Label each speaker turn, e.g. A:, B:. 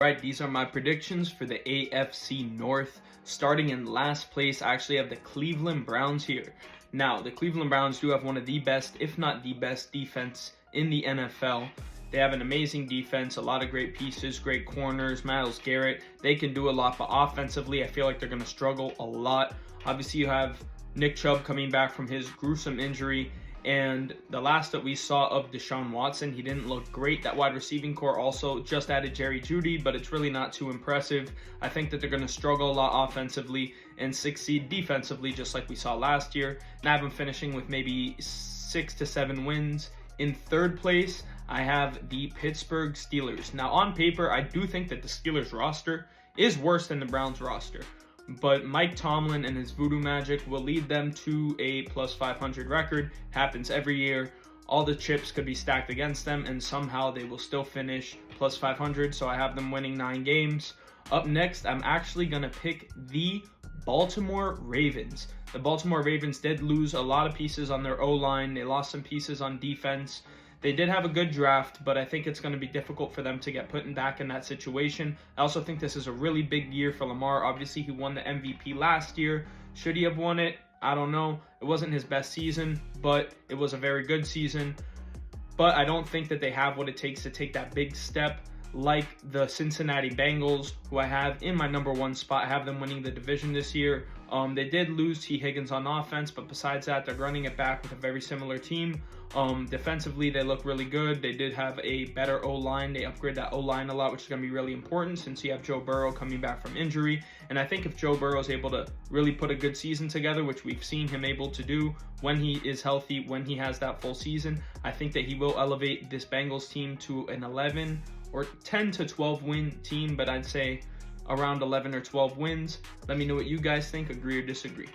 A: Right, these are my predictions for the AFC North. Starting in last place, I actually have the Cleveland Browns here. Now, the Cleveland Browns do have one of the best, if not the best, defense in the NFL. They have an amazing defense, a lot of great pieces, great corners, Myles Garrett. They can do a lot, but offensively, I feel like they're going to struggle a lot. Obviously, you have Nick Chubb coming back from his gruesome injury. And the last that we saw of Deshaun Watson, he didn't look great. That wide receiving core also just added Jerry Jeudy, but it's really not too impressive. I think that they're going to struggle a lot offensively and succeed defensively, just like we saw last year. And I have them finishing with maybe 6 to 7 wins. In third place, I have the Pittsburgh Steelers. Now, on paper, I do think that the Steelers roster is worse than the Browns roster. But Mike Tomlin and his voodoo magic will lead them to a plus 500 record. Happens every year. All the chips could be stacked against them, and somehow they will still finish plus 500. So I have them winning 9 games. Up next, I'm actually going to pick the Baltimore Ravens. The Baltimore Ravens did lose a lot of pieces on their O-line. They lost some pieces on defense. They did have a good draft, but I think it's going to be difficult for them to get put back in that situation. I also think this is a really big year for Lamar. Obviously, he won the MVP last year. Should he have won it? I don't know. It wasn't his best season, but it was a very good season. But I don't think that they have what it takes to take that big step like the Cincinnati Bengals, who I have in my number 1 spot. I have them winning the division this year. They did lose T. Higgins on offense, but besides that, they're running it back with a very similar team. Defensively, they look really good. They did have a better O-line. They upgrade that O-line a lot, which is going to be really important since you have Joe Burrow coming back from injury. And I think if Joe Burrow is able to really put a good season together, which we've seen him able to do when he is healthy, when he has that full season, I think that he will elevate this Bengals team to an 11 or 10 to 12 win team, but I'd say around 11 or 12 wins. Let me know what you guys think, agree or disagree.